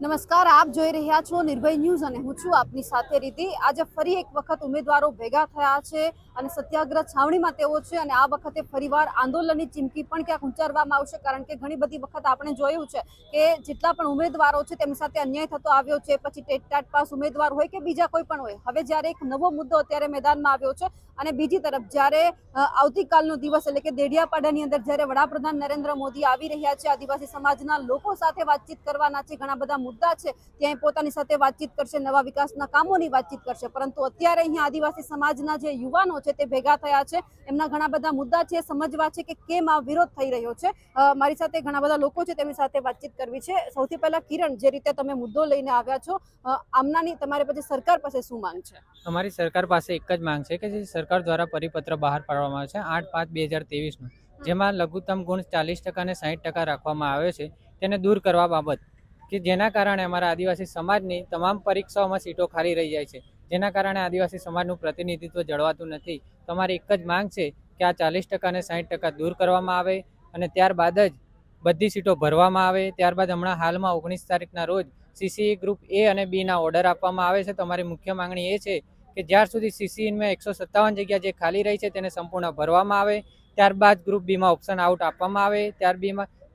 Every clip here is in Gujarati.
નમસ્કાર, આપ જોઈ રહ્યા છો નિર્ભય ન્યૂઝ અને હું છું આપની સાથે રીતિ। આજે ફરી એક વખત ઉમેદવારો ભેગા થયા છે અને સત્યાગ્રહ છાવણીમાં તેઓ છે અને આ વખતે ફરીવાર આંદોલનની ચીમકી પણ ક્યાંક ઉચ્ચારવામાં આવશે, કારણ કે ઘણી બધી વખત આપણે જોયું છે કે જેટલા પણ ઉમેદવારો છે તેમની સાથે અન્યાય થતો આવ્યો છે, પછી ટેટ પાસ ઉમેદવાર હોય કે બીજા કોઈ પણ હોય। હવે જ્યારે એક નવો મુદ્દો અત્યારે મેદાનમાં આવ્યો છે અને બીજી તરફ જ્યારે આવતીકાલનો દિવસ એટલે કે દેડિયાપાડાની અંદર જ્યારે વડાપ્રધાન નરેન્દ્ર મોદી આવી રહ્યા છે, આદિવાસી સમાજના લોકો સાથે વાતચીત કરવાના છે, ઘણા બધા મુદ્દા છે ત્યાં પોતાની સાથે વાતચીત કરશે, નવા વિકાસના કામોની વાતચીત કરશે। પરંતુ અત્યારે અહીંયા આદિવાસી સમાજના જે યુવાનો છે તે ભેગા થયા છે, એમના ઘણા બધા મુદ્દા છે, સમજવા છે કે કેમ આ વિરોધ થઈ રહ્યો છે। મારી સાથે ઘણા બધા લોકો છે, તેમની સાથે વાતચીત કરવી છે। સૌથી પહેલા કિરણ, જે રીતે તમે મુદ્દો લઈને આવ્યા છો, આમનાની તમારે પછી સરકાર પાસે શું માંગ છે? અમારી સરકાર પાસે એક જ માંગ છે કે જે સરકાર દ્વારા પરિપત્ર બહાર પાડવામાં આવે છે 8/5/2023 જેમાં લઘુત્તમ ગુણ 40% અને 60% રાખવામાં આવે છે, તેને દૂર કરવા બાબત કે જેના કારણે અમારા આદિવાસી સમાજની તમામ પરીક્ષાઓમાં સીટો ખાલી રહી જાય છે, જેના કારણે આદિવાસી સમાજનું પ્રતિનિધિત્વ જળવાતું નથી। તો અમારી એક જ માંગ છે કે આ 40% અને 60% દૂર કરવામાં આવે અને ત્યારબાદ જ બધી સીટો ભરવામાં આવે। ત્યારબાદ હમણાં હાલમાં 19 તારીખના રોજ સીસીઈ ગ્રુપ એ અને બી ના ઓર્ડર આપવામાં આવે છે। તો અમારી મુખ્ય માંગણી એ છે કે જ્યાર સુધી સીસીઈમાં 157 જગ્યા જે ખાલી રહી છે તેને સંપૂર્ણ ભરવામાં આવે, ત્યારબાદ ગ્રુપ બીમાં ઓપ્શન આઉટ આપવામાં આવે,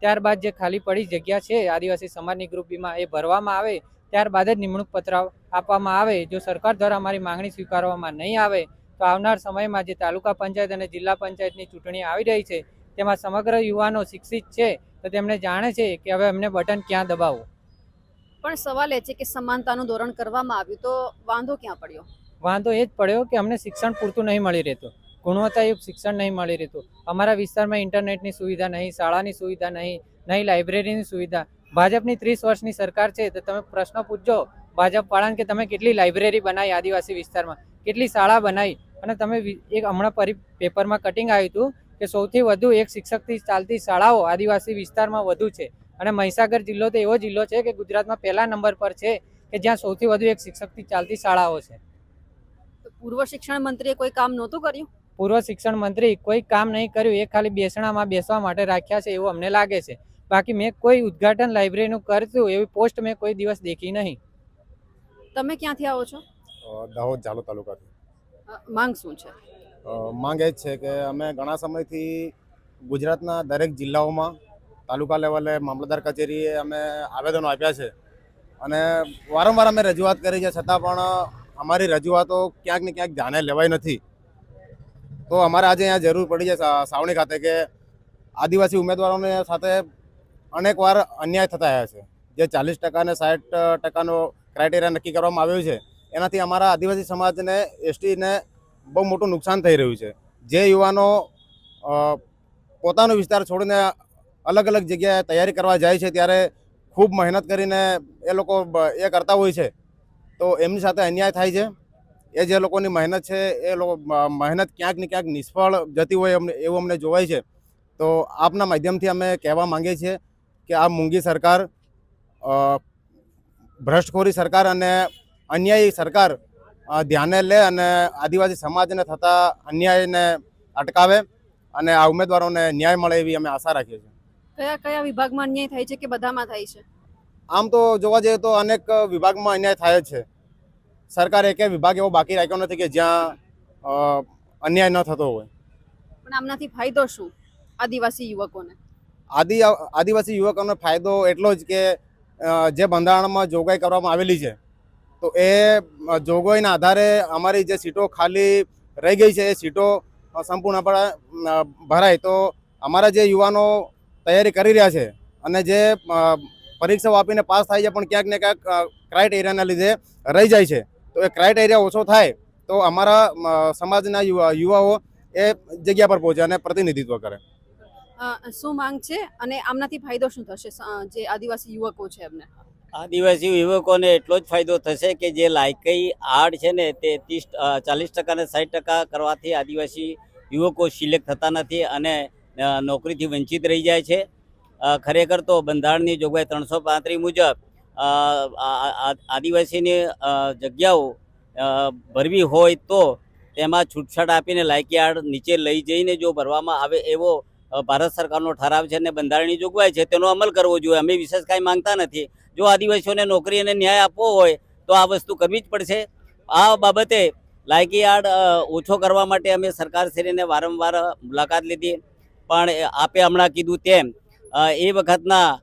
ત્યારબાદ જે ખાલી પડી જગ્યા છે આદિવાસી સમાજની ગ્રુપ બીમાં એ ભરવામાં આવે, ત્યારબાદ જ નિમણૂક પત્ર આપવામાં આવે। જો સરકાર દ્વારા અમારી માંગણી સ્વીકારવામાં નહીં આવે તો આવનાર સમયમાં જે તાલુકા પંચાયત અને જિલ્લા પંચાયતની ચૂંટણી આવી રહી છે તેમાં સમગ્ર યુવાનો શિક્ષિત છે તો તેમને જાણે છે કે હવે અમને બટન ક્યાં દબાવવું। પણ સવાલ એ છે કે સમાનતાનું ધોરણ કરવામાં આવ્યું તો વાંધો ક્યાં પડ્યો? વાંધો એ જ પડ્યો કે અમને શિક્ષણ પૂરતું નહીં મળી રહેતું, ગુણવત્તાયુક્ત શિક્ષણ નહીં મળી રહેતું। અમારા વિસ્તારમાં ઇન્ટરનેટની સુવિધા નહીં, શાળાની સુવિધા નહીં, નહીં લાઇબ્રેરીની સુવિધા। ભાજપની 30 વર્ષની સરકાર છે તો તમે પ્રશ્ન પૂછજો ભાજપ વાળાને કે તમે કેટલી લાઇબ્રેરી બનાવી આદિવાસી વિસ્તારમાં, કેટલી શાળા બનાવી, અને તમે એક હમણાં પેપરમાં કટિંગ આવ્યું હતું કે સૌથી વધુ એક શિક્ષકથી ચાલતી શાળાઓ આદિવાસી વિસ્તારમાં વધુ છે, અને મહીસાગર જિલ્લો તો એવો જિલ્લો છે કે ગુજરાતમાં પહેલા નંબર પર છે કે જ્યાં સૌથી વધુ એક શિક્ષકથી ચાલતી શાળાઓ છે। પૂર્વ શિક્ષણ મંત્રીએ કોઈ કામ નહોતું કર્યું? પૂર્વ શિક્ષણ મંત્રી કોઈ કામ નહીં કર્યું, એ ખાલી બેસણામાં બેસવા માટે રાખ્યા છે એવું અમને લાગે છે। બાકી મેં કોઈ ઉદ્ઘાટન લાઇબ્રેરીનું કરતું એવી પોસ્ટ મેં કોઈ દિવસ દેખી નહીં। તમે ક્યાંથી આવો છો? દાહોદ ઝાલોદ તાલુકાથી। માંગ શું છે? માંગ એ જ છે કે અમે ઘણા સમયથી ગુજરાતના દરેક જિલ્લાઓમાં તાલુકા લેવલે મામલતદાર કચેરીએ અમે આવેદનો આપ્યા છે અને વારંવાર અમે રજૂઆત કરી છે, છતાં પણ અમારી રજૂઆતો ક્યાંક ને ક્યાંક ધ્યાને લેવાઈ નથી। તો અમારે આજે અહીંયા જરૂર પડી છે સાવણી ખાતે કે આદિવાસી ઉમેદવારોને સાથે અનેક વાર અન્યાય થતા આવ્યા છે। જે 40% અને 60%નો ક્રાઇટેરિયા નક્કી કરવામાં આવ્યો છે એનાથી અમારા આદિવાસી સમાજને એસટીને બહુ મોટું નુકસાન થઈ રહ્યું છે। જે યુવાનો પોતાનો વિસ્તાર છોડીને અલગ અલગ જગ્યાએ તૈયારી કરવા જાય છે ત્યારે ખૂબ મહેનત કરીને એ લોકો એ કરતા હોય છે, તો એમની સાથે અન્યાય થાય છે। એ જે લોકોની મહેનત છે એ લોકો મહેનત ક્યાંક ને ક્યાંક નિષ્ફળ જતી હોય એવું અમને જોવાય છે। તો આપના માધ્યમથી અમે કહેવા માંગીએ છીએ કે આ મૂંગી સરકાર, ભ્રષ્ટખોરી સરકાર અને અન્યાયી સરકાર ધ્યાને લે અને આદિવાસી સમાજને થતા અન્યાયને અટકાવે અને આ ઉમેદવારોને ન્યાય મળે એવી અમે આશા રાખીએ છીએ। કયા કયા વિભાગમાં અન્યાય થાય છે કે બધામાં થાય છે? આમ તો જોવા જઈએ તો અનેક વિભાગમાં અન્યાય થાય જ છે। સરકારે એક વિભાગ એવો બાકી રાખ્યો નથી કે જ્યાં અન્યાય ન થતો હોય। પણ આમનાથી ફાયદો શું આદિવાસી યુવકોને? આદિવાસી યુવકોનો ફાયદો એટલો જ કે જે બંધારણમાં જોગવાઈ કરવામાં આવેલી છે તો એ જોગવાઈના આધારે અમારી જે સીટો ખાલી રહી ગઈ છે એ સીટો સંપૂર્ણપણે ભરાય તો અમારા જે યુવાનો તૈયારી કરી રહ્યા છે અને જે પરીક્ષાઓ આપીને પાસ થાય છે પણ ક્યાંક ને ક્યાંક ક્રાઇટેરિયાના લીધે રહી જાય છે, તો એ ક્રાઇટેરિયા ઓછો થાય તો અમારા સમાજના યુવાઓ એ જગ્યા પર પહોંચે અને પ્રતિનિધિત્વ કરે। શું માંગ છે અને આમનાથી ફાયદો શું થશે જે આદિવાસી યુવકો છે એમને? આદિવાસી યુવકોને એટલો જ ફાયદો થશે કે જે લાયકાઈ આર્ટ છે ને તે 40% અને 60% કરવાથી આદિવાસી યુવકો સિલેક્ટ થતા નથી અને નોકરીથી વંચિત રહી જાય છે। ખરેખર તો બંધારણની જોગવાઈ 335 મુજબ આદિવાસીની જગ્યાઓ ભરવી હોય તો તેમાં છૂટછાટ આપીને લાયકી આર્ટ નીચે લઈ જઈને જો ભરવામાં આવે એવો ભારત સરકારનો ઠરાવ છે અને બંધારણની જોગવાઈ છે, તેનો અમલ કરવો જોઈએ। અમે વિશેષ કાંઈ માંગતા નથી, જો આદિવાસીઓને નોકરી અને ન્યાય આપવો હોય તો આ વસ્તુ કરવી જ પડશે. આ બાબતે લાયકી આડ ઓછો કરવા માટે અમે સરકારશ્રીને વારંવાર મુલાકાત લીધી, પણ આપે હમણાં કીધું તેમ એ વખતના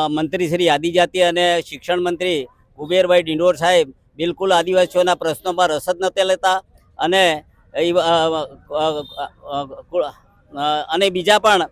મંત્રી શ્રી આદિજાતિ અને શિક્ષણ મંત્રી કુબેરભાઈ ડિંડોર સાહેબ બિલકુલ આદિવાસીઓના પ્રશ્નોમાં રસ જ નહોતા લેતા. અને બીજા પણ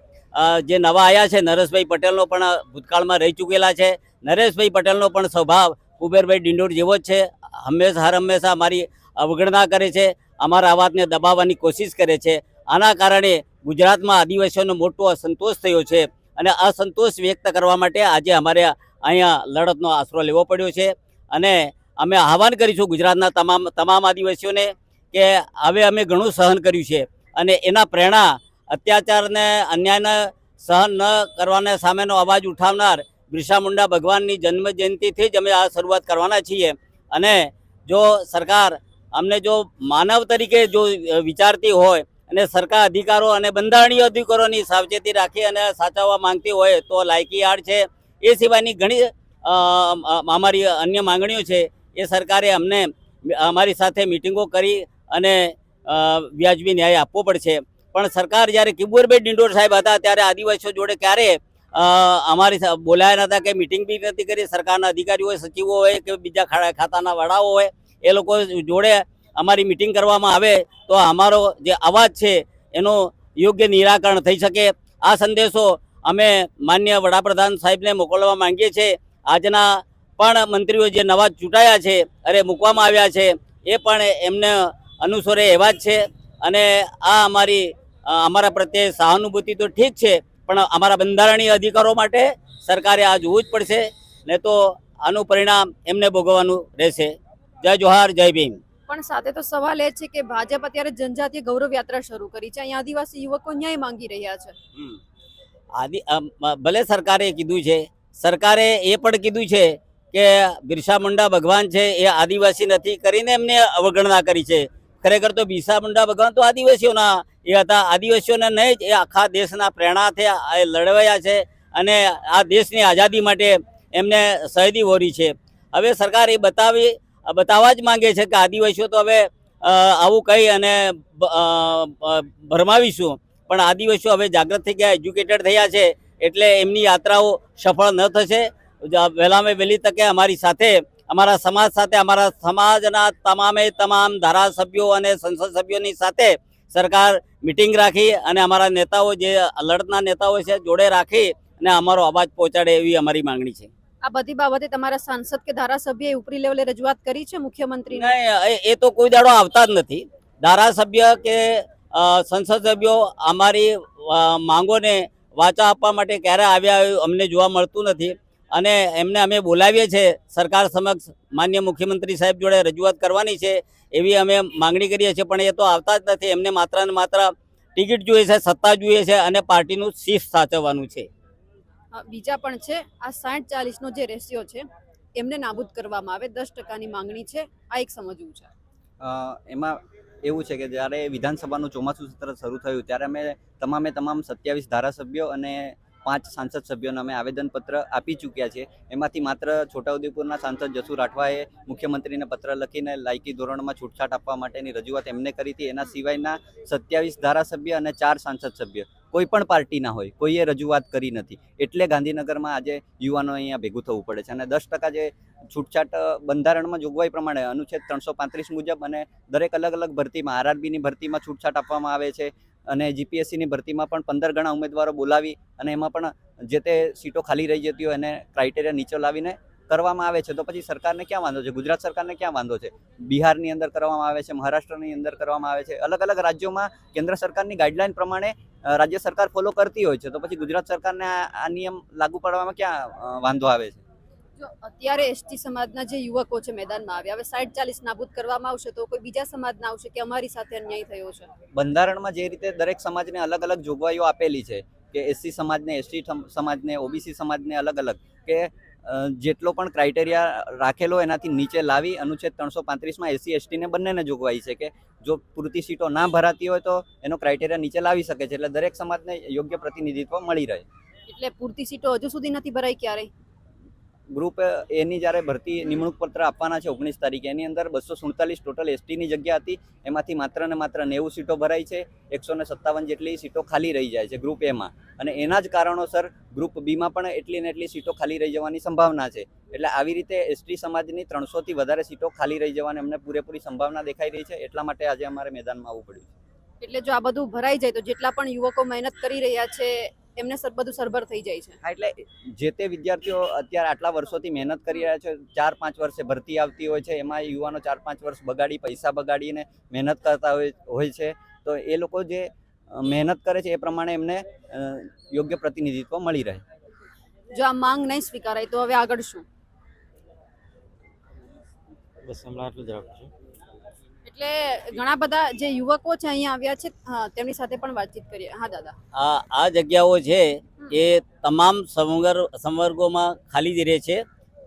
જે નવા આવ્યા છે નરેશભાઈ પટેલનો પણ ભૂતકાળમાં રહી ચૂકેલા છે. નરેશભાઈ પટેલનો પણ સ્વભાવ કુબેરભાઈ ડિંડોર જેવો જ છે. હંમેશા અમારી અવગણના કરે છે, અમારા અવાજને દબાવવાની કોશિશ કરે છે. આના કારણે ગુજરાતમાં આદિવાસીઓનો મોટો અસંતોષ થયો છે અને અસંતોષ વ્યક્ત કરવા માટે આજે અમારે અહીંયા લડતનો આશરો લેવો પડ્યો છે. અને અમે આહવાન કરીશું ગુજરાતના તમામ આદિવાસીઓને કે હવે અમે ઘણું સહન કર્યું છે અને એના પ્રેરણા અત્યાચારને અન્યાયને સહન ન કરવાના સામેનો અવાજ ઉઠાવનાર બિરસા મુંડા ભગવાનની જન્મ જયંતિથી જ અમે આ શરૂઆત કરવાના છીએ. અને જો સરકાર અમને જો માનવ તરીકે જો વિચારતી હોય અને સરકાર અધિકારો અને બંધારણીય અધિકારોની સાવચેતી રાખી અને સાચવવા માંગતી હોય તો લાયકી આડ છે. એ સિવાયની ઘણી અમારી અન્ય માંગણીઓ છે. એ સરકારે અમને અમારી સાથે મિટિંગો કરી અને વ્યાજબી ન્યાય આપવો પડશે. પણ સરકાર જ્યારે કુબેરભાઈ ડિંડોર સાહેબ હતા ત્યારે આદિવાસીઓ જોડે ક્યારે અમારી બોલાયા નહોતા કે મિટિંગ બી નથી કરી. સરકારના અધિકારીઓ હોય, સચિવો હોય કે બીજા ખાતાના વડાઓ હોય, એ લોકો જોડે અમારી મિટિંગ કરવામાં આવે તો અમારો જે અવાજ છે એનું યોગ્ય નિરાકરણ થઈ શકે. આ સંદેશો અમે માન્ય વડાપ્રધાન સાહેબને મોકલવા માંગીએ છીએ. આજના પણ મંત્રીઓ જે નવા ચૂંટાયા છે મૂકવામાં આવ્યા છે એ પણ એમને અનુસરે એવા જ છે. અને આ અમારા પ્રત્યે સહાનુભૂતિ તો ઠીક છે, પણ અમારા બંધારણીય અધિકારો માટે સરકારે આ જોવું જ પડશે, ને તો આનું પરિણામ એમને ભોગવવાનું રહેશે. જય જોહાર, જય ભીમ. પણ સાથે તો સવાલ એ છે કે ભાજપ અત્યારે જનજાતીય ગૌરવ યાત્રા શરૂ કરી છે. અહીંયા આદિવાસી યુવકો ન્યાય માંગી રહ્યા છે. ભલે સરકારે કીધું છે, સરકારે એ પણ કીધું છે કે બિરસા મુંડા ભગવાન છે એ આદિવાસી નથી કરીને એમને અવગણના કરી છે. ખરેખર તો બિરસા મુંડા ભગવાન તો આદિવાસીઓના એ હતા. આદિવાસીઓને નહીં જ એ આખા દેશના પ્રેરણાથી લડવાયા છે અને આ દેશની આઝાદી માટે એમને શહીદી વહોરી છે. હવે સરકાર એ બતાવવા જ માંગે છે કે આદિવાસીઓ તો હવે આવું કહી અને ભરમાવીશું, પણ આદિવાસીઓ હવે જાગૃત થઈ ગયા, એજ્યુકેટેડ થયા છે, એટલે એમની યાત્રાઓ સફળ ન થશે. વહેલામાં વહેલી તકે અમારી સાથે, અમારા સમાજ સાથે, અમારા સમાજના તમામ ધારાસભ્યો અને સંસદ સભ્યોની સાથે સરકાર મિટિંગ રાખી અને અમારા નેતાઓ જે લડતના નેતાઓ છે જોડે રાખી અને અમારો અવાજ પહોંચાડે એવી અમારી માંગણી છે. આ બધી બાબતે તમારા સાંસદ કે ધારાસભ્યએ ઉપરી લેવલે રજૂઆત કરી છે મુખ્યમંત્રીને? નહીં, એ તો કોઈ દાડો આવતા જ નથી. ધારાસભ્ય કે સંસદ સભ્યો અમારી માંગોને વાચા આપવા માટે ક્યારે આવ્યા એવું અમને જોવા મળતું નથી. અને એમને અમે બોલાવીએ છીએ સરકાર સમક્ષ, માન્ય મુખ્યમંત્રી સાહેબ જોડે રજૂઆત કરવાની છે એવી અમે માંગણી કરીએ છીએ, પણ એ તો આવતા જ નથી. એમને માત્ર ને માત્ર ટિકિટ જોઈએ છે, સત્તા જોઈએ છે અને પાર્ટીનું શીશ સાચવવાનું છે. બીજા પણ છે. આ 60-40 નો જે રેશિયો છે એમને નાબૂદ કરવામાં આવે, 10%ની માંગણી છે. આ એક સમજવું છે. એમાં એવું છે કે જ્યારે વિધાનસભાનું ચોમાસું સત્ર શરૂ થયું ત્યારે અમે તમામ 27 ધારાસભ્યો અને 5 સાંસદ સભ્યોને અમે આવેદનપત્ર આપી ચૂક્યા છે. એમાંથી માત્ર છોટાઉદેપુરના સાંસદ જસુ રાઠવાએ મુખ્યમંત્રીને પત્ર લખીને લાયકી ધોરણમાં છૂટછાટ આપવા માટેની રજૂઆત એમને કરી હતી. એના સિવાયના 27 ધારાસભ્ય અને 4 સાંસદ સભ્ય કોઈ પણ પાર્ટીના હોય, કોઈએ રજૂઆત કરી નથી. એટલે ગાંધીનગરમાં આજે યુવાનો અહીંયા ભેગું થવું પડે છે. અને 10% જે છૂટછાટ બંધારણમાં જોગવાઈ પ્રમાણે અનુચ્છેદ 335 મુજબ અને દરેક અલગ ભરતીમાં, આરઆરબીની ભરતીમાં છૂટછાટ આપવામાં આવે છે અને જીપીએસસીની ભરતીમાં પણ 15 ગણા ઉમેદવારો બોલાવી અને એમાં પણ જે તે સીટો ખાલી રહી જતી હોય એને ક્રાઇટેરિયા નીચે લાવીને કરવામાં આવે છે. તો પછી સરકારને ક્યાં વાંધો છે? ગુજરાત સરકારને ક્યાં વાંધો છે? બિહારની અંદર કરવામાં આવે છે, મહારાષ્ટ્રની અંદર કરવામાં આવે છે. અલગ રાજ્યોમાં કેન્દ્ર સરકારની ગાઈડલાઈન પ્રમાણે રાજ્ય સરકાર ફોલો કરતી હોય છે. તો પછી ગુજરાત સરકારને આ નિયમ લાગુ પાડવામાં ક્યાં વાંધો આવે છે? જો અત્યારે એસટી સમાજના જે યુવકો છે મેદાનમાં આવ્યા, હવે 60-40 નાબૂદ કરવામાં આવશે તો કોઈ બીજા સમાજના આવશે કે અમારી સાથે અન્યાય થયો છે? બંધારણમાં જે રીતે દરેક સમાજને અલગ જોગવાઈઓ આપેલી છે કે એસસી સમાજને, એસટી સમાજને, ઓબીસી સમાજને અલગ કે જેટલો પણ ક્રાઇટેરિયા રાખેલો એનાથી નીચે લાવી અનુચ્છેદ 335માં એસસી એસટીને બંનેને જોગવાઈ છે કે જો પૂરતી સીટો ના ભરાતી હોય તો એનો ક્રાઇટેરિયા નીચે લાવી શકે છે. એટલે દરેક સમાજને યોગ્ય પ્રતિનિધિત્વ મળી રહે. એટલે પૂરતી સીટો હજુ સુધી નથી ભરાઈ ક્યારેય? ગ્રુપ એની જ્યારે ભરતી નિમણૂક પત્ર આપવાના છે 19 તારીખે, એની અંદર 247 ટોટલ એસટીની જગ્યા હતી. એમાંથી માત્ર ને માત્ર 90 સીટો ભરાઈ છે. 157 જેટલી સીટો ખાલી રહી જાય છે ગ્રુપ એમાં, અને એના જ કારણોસર ગ્રુપ બીમાં પણ એટલી ને એટલી સીટો ખાલી રહી જવાની સંભાવના છે. એટલે આવી રીતે એસટી સમાજની 300થી વધારે સીટો ખાલી રહી જવાની અમને પૂરેપૂરી સંભાવના દેખાઈ રહી છે. એટલા માટે આજે અમારે મેદાનમાં આવવું પડ્યું છે. એટલે જો આ બધું ભરાઈ જાય તો જેટલા પણ યુવકો મહેનત કરી રહ્યા છે એમને બધું સરભર થઈ જાય છે. હા, એટલે જે તે વિદ્યાર્થીઓ અત્યારે આટલા વર્ષોથી મહેનત કરી રહ્યા છે, 4-5 વર્ષે ભરતી આવતી હોય છે, એમાં યુવાનો 4-5 વર્ષ બગાડી, પૈસા બગાડીને મહેનત કરતા હોય છે. તો એ લોકો જે મહેનત કરે છે એ પ્રમાણે એમને યોગ્ય પ્રતિનિધિત્વ મળી રહે. જો આ માંગ નહીં સ્વીકારાય તો હવે આગળ શું? બસ હમણાં આટલું જ રાખું છું. એટલે ઘણા બધા જે યુવકો છે અહીંયા આવ્યા છે, હા, તેમની સાથે પણ વાતચીત કરીએ. હા દાદા, આ જગ્યાઓ છે એ તમામ સંવર્ગોમાં ખાલી જ રહે છે.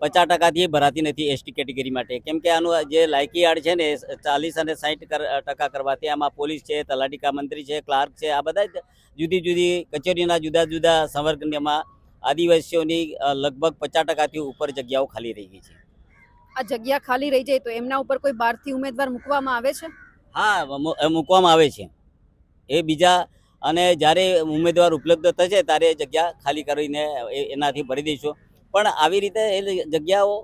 50%થી ભરાતી નથી એસટી કેટેગરી માટે, કેમ કે આનું જે લાયકી આડ છે ને 40 અને 60% કરવાથી આમાં પોલીસ છે, તલાટી મંત્રી છે, ક્લાર્ક છે, આ બધા જ જુદી જુદી કચેરીના જુદા જુદા સંવર્ગમાં આદિવાસીઓની લગભગ 50%થી ઉપર જગ્યાઓ ખાલી રહી ગઈ છે. આ જગ્યા ખાલી રહી જાય તો એમના ઉપર કોઈ બહારથી ઉમેદવાર મૂકવામાં આવે છે? હા, મૂકવામાં આવે છે એ બીજા, અને જ્યારે ઉમેદવાર ઉપલબ્ધ થશે ત્યારે જગ્યા ખાલી કરીને એનાથી ભરી દઈશું. પણ આવી રીતે એ જગ્યાઓ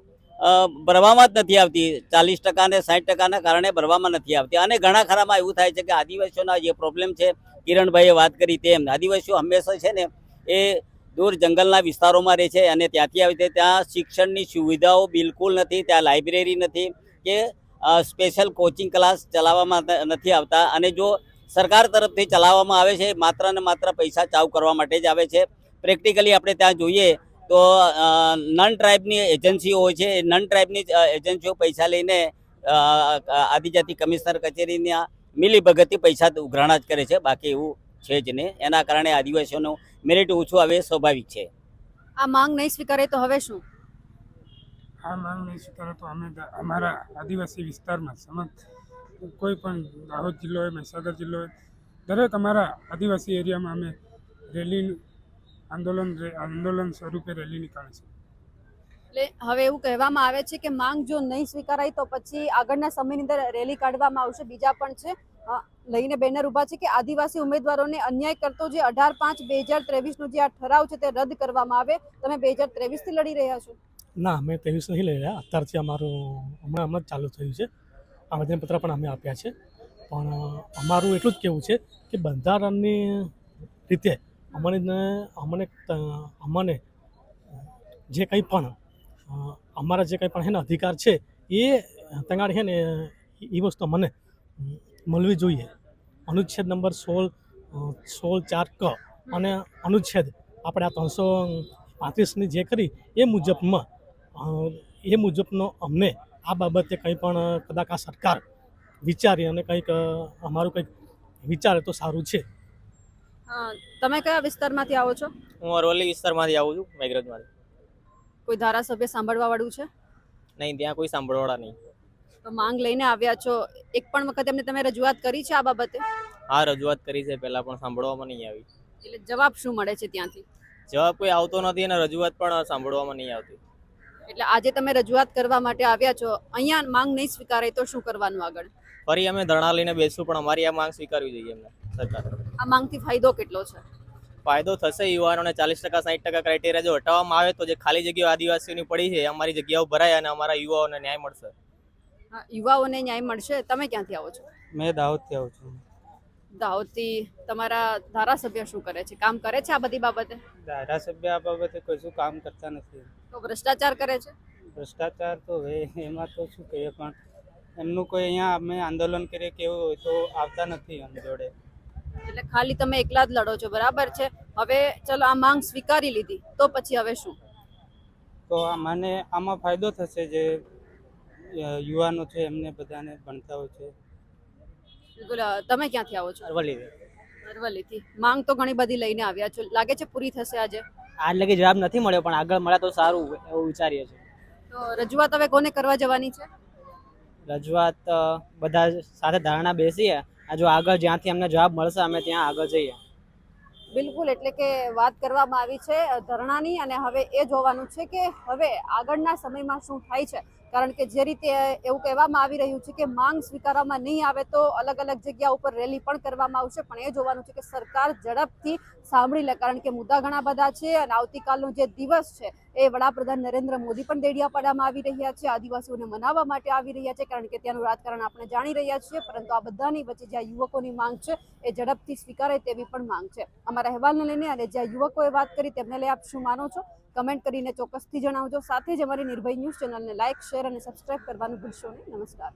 ભરવામાં જ નથી આવતી. 40% અને 60%ના કારણે ભરવામાં નથી આવતી. અને ઘણા ખરામાં એવું થાય છે કે આદિવાસીઓના જે પ્રોબ્લેમ છે, કિરણભાઈએ વાત કરી તેમ, આદિવાસીઓ હંમેશા છે ને એ દૂર જંગલના વિસ્તારોમાં રહે છે અને ત્યાંથી આવી રીતે ત્યાં શિક્ષણની સુવિધાઓ બિલકુલ નથી, ત્યાં લાઇબ્રેરી નથી કે સ્પેશિયલ કોચિંગ ક્લાસ ચલાવવામાં નથી આવતા. અને જો સરકાર તરફથી ચલાવવામાં આવે છે માત્ર ને માત્ર પૈસા ચાવ કરવા માટે જ આવે છે. પ્રેક્ટિકલી આપણે ત્યાં જોઈએ તો નન ટ્રાઇબની એજન્સીઓ હોય છે. નન ટ્રાઇબની એજન્સીઓ પૈસા લઈને આદિજાતિ કમિશનર કચેરીના મિલીભગતથી પૈસા ઉઘરાણા જ કરે છે, બાકી એવું છે જ નહીં. એના કારણે આદિવાસીઓનું મેરિટ ઓછું આવે સ્વાભાવિક છે. આ માંગ નહીં સ્વીકારે તો હવે શું? આ માંગ નહીં સ્વીકારે તો અમે અમારા આદિવાસી વિસ્તારમાં કોઈ પણ દાહોદ જિલ્લો હોય, મહીસાગર જિલ્લો હોય, દરેક અમારા આદિવાસી એરિયામાં અમે રેલી આંદોલન સ્વરૂપે રેલી નીકાળીશું. એટલે હવે એવું કહેવામાં આવે છે કે માંગ જો નહીં સ્વીકારાય તો પછી આગળના સમયની અંદર રેલી કાઢવામાં આવશે. બીજા પણ છે લઈને બેનર ઉભા છે કે આદિવાસી ઉમેદવારોને અન્યાય કરતો જે 18/5/2023 નો જે આ ઠરાવ છે તે રદ કરવામાં આવે. તમે 2023 થી લડી રહ્યા છો? ના, અમે 23 નહીં લઈ રહ્યા. અત્યારથી અમારું હમણાં જ ચાલુ થયું છે. આવેદનપત્ર પણ અમે આપ્યા છે. પણ અમારું એટલું જ કહેવું છે કે બંધારણની રીતે અમને જે કંઈ પણ અમારા જે કંઈ પણ એનો અધિકાર છે એ તંગાડી છે ને એ વસ્તુ મને મળવી જોઈએ. અનુચ્છેદ નંબર 16(4) ક અને અનુચ્છેદ આપણે આ 335ની જે કરી એ મુજબનો અમને આ બાબતે કંઈ પણ કદાચ આ સરકાર વિચારી અને કંઈક અમારું કંઈક વિચારે તો સારું છે. તમે કયા વિસ્તારમાંથી આવો છો? હું અરવલ્લી વિસ્તારમાંથી આવું છું, મેઘરજમાંથી. કોઈ ધારાસભ્ય સાંભળવા વાળું છે? નહીં, ત્યાં કોઈ સાંભળવાળા નહીં. તો માંગ લઈને આવ્યા છો, એક પણ વખત એમને તમે રજૂઆત કરી છે આ બાબતે? હા, રજૂઆત કરી છે પહેલા, પણ સાંભળવામાં નહીં આવી. એટલે જવાબ શું મળે છે ત્યાંથી? જવાબ કોઈ આવતો નથી અને રજૂઆત પણ સાંભળવામાં નહીં આવતી. એટલે આજે તમે રજૂઆત કરવા માટે આવ્યા છો, અહીંયા માંગ નહીં સ્વીકારે તો શું કરવાનું આગળ? ફરી અમે ધરણા લઈને બેસશું, પણ અમારી આ માંગ સ્વીકારવી જોઈએ એમને સરકાર. આ માંગથી ફાયદો કેટલો છે? ફાયદો થશે યુવાનોને. 40% 60% ક્રાઇટેરિયા જો હટાવવામાં આવે તો જે ખાલી જગ્યાઓ આદિવાસીઓની પડી છે અમારી જગ્યાઓ ભરાય અને અમારા યુવાઓને ન્યાય મળશે. યુવાઓને ન્યાય મળશે. તમે ક્યાંથી આવો છો? મેં દાહોદથી આવું છું. દાહોદથી. તમારા ધારાસભ્ય શું કરે છે? કામ કરે છે આ બધી બાબતે? ધારાસભ્ય આ બાબતે કશું કામ કરતા નથી. તો ભ્રષ્ટાચાર કરે છે? ભ્રષ્ટાચાર તો હવે એમાં તો શું કહીએ, પણ એમનું કોઈ અહીંયા અમે આંદોલન કરીએ કેવું હોય તો આવતા નથી અમ જોડે. એટલે ખાલી તમે એકલા જ લડો છો, બરાબર છે. હવે ચલો આ માંગ સ્વીકારી લીધી તો પછી હવે શું? તો મને આમાં ફાયદો થશે. જે યુવાનો છે એમને બધાને ભણતા હોય છે. બિલકુલ. તમે ક્યાંથી આવો છો? અરવલ્લી. અરવલ્લીથી. માંગ તો ઘણી બધી લઈને આવ્યા છો, લાગે છે પૂરી થશે આજે? આજ લગી જવાબ નથી મળ્યો, પણ આગળ મળે તો સારું એવું વિચારીએ છીએ. તો રજૂઆત હવે કોને કરવા જવાની છે? રજૂઆત બધા સાથે ધારણા બેસીએ, જો આગળ જ્યાંથી અમને જવાબ મળશે અમે ત્યાં આગળ જઈએ. બિલકુલ, એટલે કે વાત કરવામાં આવી છે ધરણાની, અને હવે એ જોવાનું છે કે હવે આગળના સમયમાં શું થાય છે. કારણ કે જે રીતે એવું કહેવામાં આવી રહ્યું છે કે માંગ સ્વીકારવામાં નહીં આવે તો અલગ અલગ જગ્યા ઉપર રેલી પણ કરવામાં આવશે, પણ એ જોવાનું છે કે સરકાર ઝડપથી સાંભળી લે, કારણ કે મુદ્દા ઘણા બધા છે અને આવતીકાલનો જે દિવસ છે એ વડાપ્રધાન નરેન્દ્ર મોદી પણ દેડિયાપાડામાં આવી રહ્યા છે, આદિવાસીઓને મનાવવા માટે આવી રહ્યા છે, કારણ કે ત્યાંનું રાજકારણ આપણે જાણી રહ્યા છીએ. પરંતુ આ બધાની વચ્ચે જ્યાં યુવકોની માંગ છે એ ઝડપથી સ્વીકારે તેવી પણ માંગ છે. અમારા અહેવાલને લઈને અને જ્યાં યુવકોએ વાત કરી તેમને લઈ આપ શું માનો છો, કમેન્ટ કરીને ચોક્કસથી જણાવજો. સાથે જ અમારી નિર્ભય ન્યૂઝ ચેનલને લાઇક, શેર અને સબસ્ક્રાઇબ કરવાનું ભૂલશો નહીં. નમસ્કાર.